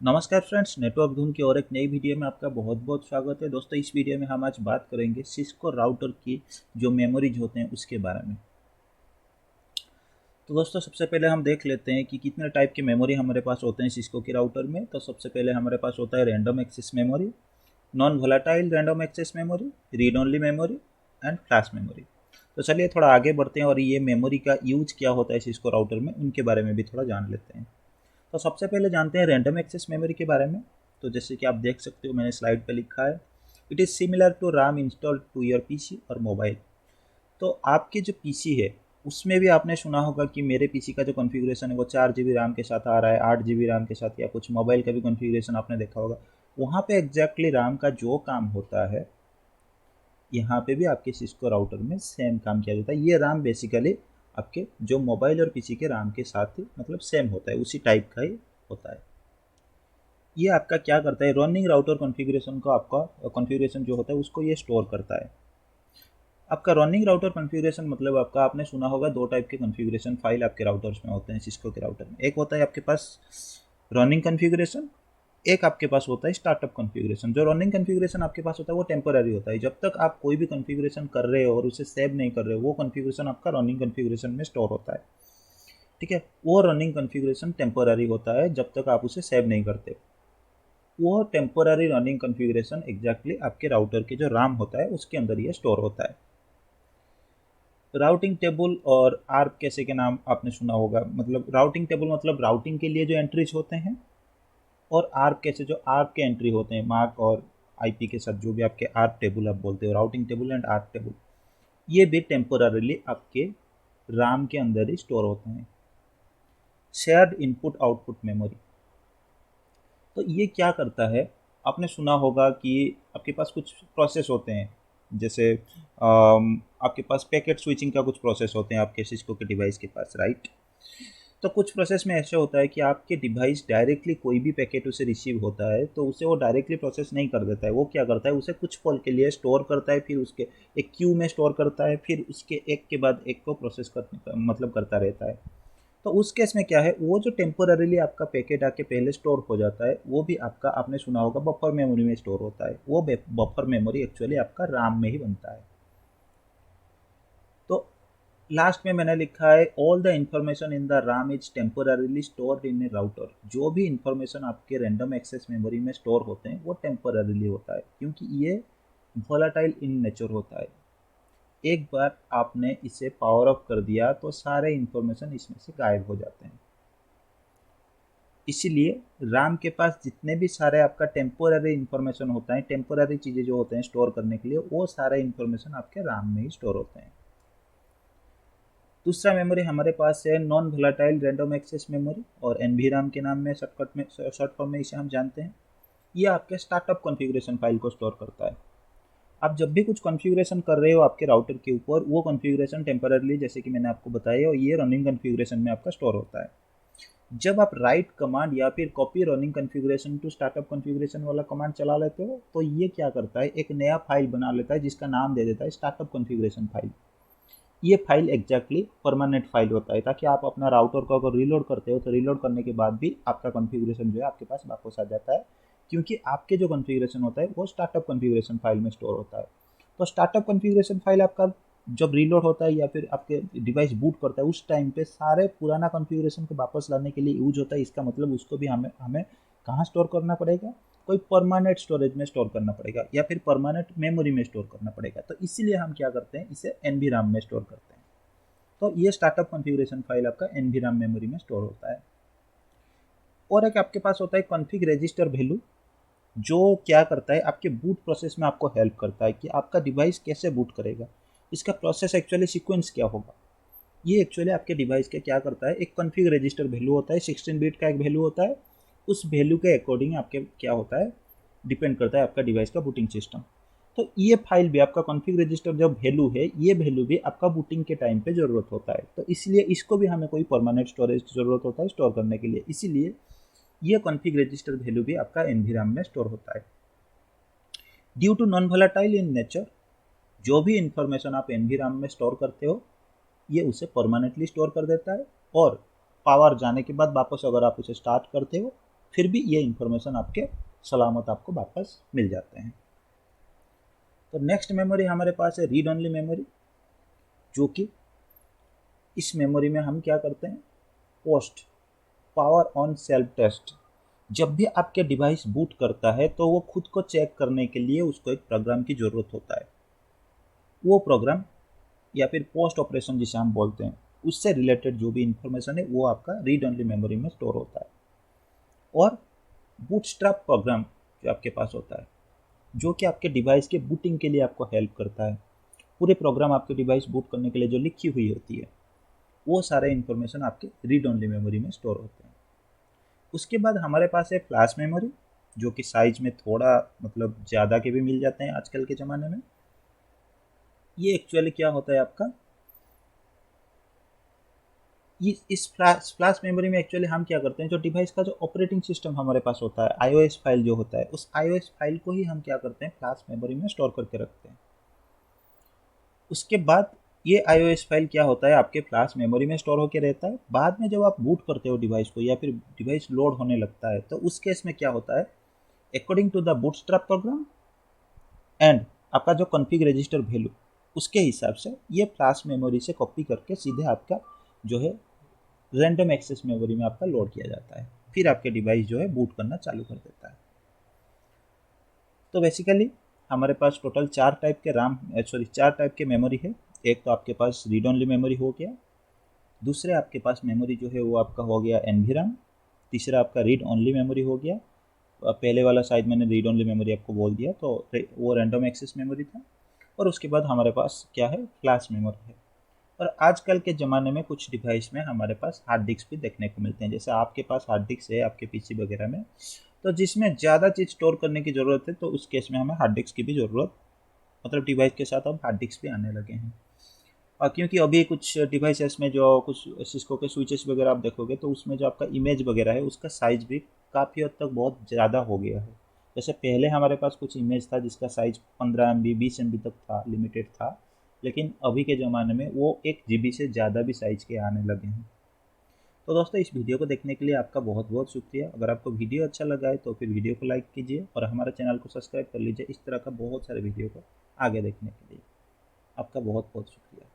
नमस्कार friends, network धूम की और एक नई वीडियो में आपका बहुत बहुत स्वागत है। दोस्तों, इस वीडियो में हम आज बात करेंगे सिस्को राउटर की जो मेमोरीज होते हैं उसके बारे में। तो दोस्तों, सबसे पहले हम देख लेते हैं कि कितने टाइप के मेमोरी हमारे पास होते हैं सिस्को के राउटर में। तो सबसे पहले हमारे पास होता है random access memory, non volatile random access memory, read only memory and flash memory. तो चलिए थोड़ा आगे बढ़ते हैं और ये मेमोरी का यूज क्या होता है सिस्को राउटर में, उनके बारे में भी थोड़ा जान लेते हैं। तो सबसे पहले जानते हैं रैंडम एक्सेस मेमोरी के बारे में। तो जैसे कि आप देख सकते हो, मैंने स्लाइड पे लिखा है, it is similar to RAM installed to your PC और मोबाइल। तो आपके जो पीसी है उसमें भी आपने सुना होगा कि मेरे पीसी का जो कॉन्फ़िगरेशन है वो 4 GB रैम के साथ आ रहा है, 8 GB रैम के साथ, या कुछ मोबाइल का भी कॉन्फ़िगरेशन आपने देखा होगा। वहाँ पे एग्जैक्टली रैम का जो काम होता है, यहाँ पे भी आपके सिस्को राउटर में सेम काम किया जाता है। ये रैम बेसिकली आपके जो मोबाइल और पीसी के रैम के साथ ही मतलब सेम होता है, उसी टाइप का ही होता है। ये आपका क्या करता है, रनिंग राउटर कॉन्फ़िगरेशन को, आपका कॉन्फ़िगरेशन जो होता है उसको ये स्टोर करता है। आपका रनिंग राउटर कॉन्फ़िगरेशन मतलब आपका, आपने सुना होगा दो टाइप के कॉन्फ़िगरेशन फाइल आपके राउटर्स में होते हैं सिस्को के राउटर में। एक होता है आपके पास रनिंग कॉन्फ़िगरेशन, एक आपके पास होता है स्टार्टअप कॉन्फ़िगरेशन। जो रनिंग कॉन्फ़िगरेशन आपके पास होता है वो टेम्पररी होता है। जब तक आप कोई भी कॉन्फ़िगरेशन कर रहे हो और उसे सेव नहीं कर रहे हो, वो कॉन्फ़िगरेशन आपका रनिंग कॉन्फ़िगरेशन में स्टोर होता है। ठीक है, वो रनिंग कॉन्फ़िगरेशन टेम्पररी होता है जब तक आप उसे सेव नहीं करते। वो टेम्पररी रनिंग कॉन्फ़िगरेशन एग्जैक्टली आपके राउटर के जो रैम होता है उसके अंदर ये स्टोर होता है। राउटिंग टेबल और आर्क कैसे के नाम आपने सुना होगा। मतलब राउटिंग टेबल मतलब राउटिंग के लिए जो एंट्रीज होते हैं, और आर्क कैसे, जो आर्क के एंट्री होते हैं मार्क और आईपी के साथ, जो भी आपके आर्क टेबल आप बोलते हो, routing table and arc table, ये भी टेम्पोररीली आपके रैम के अंदर ही स्टोर होते हैं। शेयर्ड इनपुट आउटपुट मेमोरी, तो ये क्या करता है, आपने सुना होगा कि आपके पास कुछ प्रोसेस होते हैं, जैसे आपके पास पैकेट स्विचिंग का कुछ प्रोसेस होते हैं आपके सिस्को के डिवाइस के पास, राइट। तो कुछ प्रोसेस में ऐसे होता है कि आपके डिवाइस डायरेक्टली कोई भी पैकेट उसे रिसीव होता है तो उसे वो डायरेक्टली प्रोसेस नहीं कर देता है। वो क्या करता है, उसे कुछ पल के लिए स्टोर करता है, फिर उसके एक क्यू में स्टोर करता है, फिर उसके एक के बाद एक को प्रोसेस करने का मतलब करता रहता है। तो उस केस में क्या है, वो जो टेम्पोररीली आपका पैकेट आके पहले स्टोर हो जाता है वो भी आपका, आपने सुना होगा, बफर मेमोरी में स्टोर होता है। वो बफर मेमोरी एक्चुअली आपका रैम में ही बनता है। तो लास्ट में मैंने लिखा है, all the information in the RAM is temporarily stored in A router. जो भी इंफॉर्मेशन आपके रैंडम एक्सेस मेमोरी में स्टोर होते हैं वो टेम्पोररीली होता है, क्योंकि ये वोलाटाइल इन नेचर होता है। एक बार आपने इसे पावर ऑफ कर दिया तो सारे इंफॉर्मेशन इसमें से गायब हो जाते हैं। इसीलिए रैम के पास जितने भी सारे आपका टेम्पोररी इंफॉर्मेशन होता है, टेम्पोररी चीज़ें जो होते हैं स्टोर करने के लिए, वो सारे इंफॉर्मेशन आपके रैम में ही स्टोर होते हैं। दूसरा मेमोरी हमारे पास है non volatile random access memory, और एनवीराम के नाम में शॉर्टकट में, शॉर्ट फॉर्म में इसे हम जानते हैं। ये आपके स्टार्टअप कॉन्फ़िगरेशन फाइल को स्टोर करता है। आप जब भी कुछ कॉन्फ़िगरेशन कर रहे हो आपके राउटर के ऊपर, वो कॉन्फ़िगरेशन टेम्पररीली, जैसे कि मैंने आपको बताया, और ये रनिंग कॉन्फ़िगरेशन में आपका स्टोर होता है। जब आप राइट कमांड या फिर copy running configuration to startup configuration वाला कमांड चला लेते हो, तो ये क्या करता है, एक नया फाइल बना लेता है जिसका नाम दे देता है स्टार्टअप कॉन्फ़िगरेशन फाइल। ये फाइल एग्जैक्टली परमानेंट फाइल होता है, ताकि आप अपना राउटर को अगर रीलोड करते हो तो रीलोड करने के बाद भी आपका कॉन्फ़िगरेशन जो है आपके पास वापस आ जाता है, क्योंकि आपके जो कॉन्फ़िगरेशन होता है वो स्टार्टअप कॉन्फ़िगरेशन फाइल में स्टोर होता है। तो स्टार्टअप कॉन्फ़िगरेशन फाइल आपका जब रीलोड होता है या फिर आपके डिवाइस बूट करता है, उस टाइम पे सारे पुराना कॉन्फ़िगरेशन को वापस लाने के लिए यूज होता है। इसका मतलब उसको भी हमें हमें कहाँ स्टोर करना पड़ेगा, कोई परमानेंट स्टोरेज में स्टोर करना पड़ेगा या फिर परमानेंट मेमोरी में स्टोर करना पड़ेगा। तो इसीलिए हम क्या करते हैं, इसे एनवी में स्टोर करते हैं। तो ये स्टार्टअप कॉन्फ़िगरेशन फाइल आपका एनवी मेमोरी में स्टोर होता है। और एक आपके पास होता है कॉन्फ़िग रजिस्टर वैल्यू, जो क्या करता है, आपके बूट प्रोसेस में आपको हेल्प करता है कि आपका डिवाइस कैसे बूट करेगा, इसका प्रोसेस एक्चुअली सीक्वेंस क्या होगा। ये एक्चुअली आपके डिवाइस के क्या करता है, एक कॉन्फ़िग रजिस्टर वैल्यू होता है, 16 बिट का एक वैल्यू होता है। उस वैल्यू के अकॉर्डिंग आपके क्या होता है, डिपेंड करता है आपका डिवाइस का बूटिंग सिस्टम। तो ये फाइल भी आपका कॉन्फ़िग रजिस्टर जो वैल्यू है, ये वैल्यू भी आपका बूटिंग के टाइम पे ज़रूरत होता है। तो इसलिए इसको भी हमें कोई परमानेंट स्टोरेज की ज़रूरत होता है स्टोर करने के लिए, इसीलिए ये कॉन्फ़िग रजिस्टर वैल्यू भी आपका एनवी में स्टोर होता है। Due to non volatile in nature, जो भी इंफॉर्मेशन आप एनवी में स्टोर करते हो ये उसे परमानेंटली स्टोर कर देता है, और पावर जाने के बाद वापस अगर आप उसे स्टार्ट करते हो फिर भी ये इंफॉर्मेशन आपके सलामत आपको वापस मिल जाते हैं। तो नेक्स्ट मेमोरी हमारे पास है रीड ओनली मेमोरी, जो कि इस मेमोरी में हम क्या करते हैं, post power on self test. जब भी आपके डिवाइस बूट करता है तो वो खुद को चेक करने के लिए उसको एक प्रोग्राम की ज़रूरत होता है। वो प्रोग्राम या फिर पोस्ट ऑपरेशन जिसे हम बोलते हैं, उससे रिलेटेड जो भी इंफॉर्मेशन है वो आपका रीड ओनली मेमोरी में स्टोर होता है। और बूटस्ट्रैप प्रोग्राम जो आपके पास होता है, जो कि आपके डिवाइस के बूटिंग के लिए आपको हेल्प करता है। पूरे प्रोग्राम आपके डिवाइस बूट करने के लिए जो लिखी हुई होती है, वो सारे इंफॉर्मेशन आपके रीड ओनली मेमोरी में स्टोर होते हैं। उसके बाद हमारे पास है फ्लैश मेमोरी, जो कि साइज में थोड़ा मतलब ज़्यादा के भी मिल जाते हैं आजकल के ज़माने में। ये एक्चुअली क्या होता है आपका, इस फ्लैश मेमोरी में एक्चुअली हम क्या करते हैं, जो डिवाइस का जो ऑपरेटिंग सिस्टम हमारे पास होता है, आईओएस फाइल जो होता है, उस आईओएस फाइल को ही हम क्या करते हैं, फ्लैश मेमोरी में स्टोर करके रखते हैं। उसके बाद ये iOS फाइल क्या होता है, आपके फ्लैश मेमोरी में स्टोर होकर रहता है। बाद में जब आप बूट करते हो डिवाइस को या फिर डिवाइस लोड होने लगता है, तो उस केस में क्या होता है, according to the bootstrap program and आपका जो कॉन्फ़िग रजिस्टर वैल्यू, उसके हिसाब से ये फ्लैश मेमोरी से कॉपी करके सीधे आपका जो है रैंडम एक्सेस मेमोरी में आपका लोड किया जाता है। फिर आपके डिवाइस जो है बूट करना चालू कर देता है। तो बेसिकली हमारे पास टोटल चार टाइप के मेमोरी है। एक तो आपके पास रीड ओनली मेमोरी हो गया, दूसरे आपके पास मेमोरी जो है वो आपका हो गया एनवीराम, तीसरा आपका रीड ओनली मेमोरी हो गया। पहले वाला शायद मैंने रीड ओनली मेमोरी आपको बोल दिया, तो वो रैंडम एक्सेस मेमोरी था। और उसके बाद हमारे पास क्या है, फ्लैश मेमोरी है। और आजकल के ज़माने में कुछ डिवाइस में हमारे पास हार्ड डिस्क भी देखने को मिलते हैं। जैसे आपके पास हार्ड डिस्क है आपके पीसी वगैरह में, तो जिसमें ज़्यादा चीज़ स्टोर करने की ज़रूरत है, तो उस केस में हमें हार्ड डिस्क की भी ज़रूरत, मतलब डिवाइस के साथ अब हार्ड डिस्क भी आने लगे हैं। और क्योंकि अभी कुछ डिवाइसेस में जो कुछ सिस्को के स्विचेस वगैरह आप देखोगे, तो उसमें जो आपका इमेज वगैरह है उसका साइज़ भी काफ़ी हद तक बहुत ज़्यादा हो गया है। जैसे पहले हमारे पास कुछ इमेज था जिसका साइज़ 15 MB 20 MB तक था, लिमिटेड था, लेकिन अभी के ज़माने में वो 1 GB से ज़्यादा भी साइज़ के आने लगे हैं। तो दोस्तों, इस वीडियो को देखने के लिए आपका बहुत बहुत शुक्रिया। अगर आपको वीडियो अच्छा लगा है तो फिर वीडियो को लाइक कीजिए और हमारे चैनल को सब्सक्राइब कर लीजिए इस तरह का बहुत सारे वीडियो को आगे देखने के लिए। आपका बहुत बहुत शुक्रिया।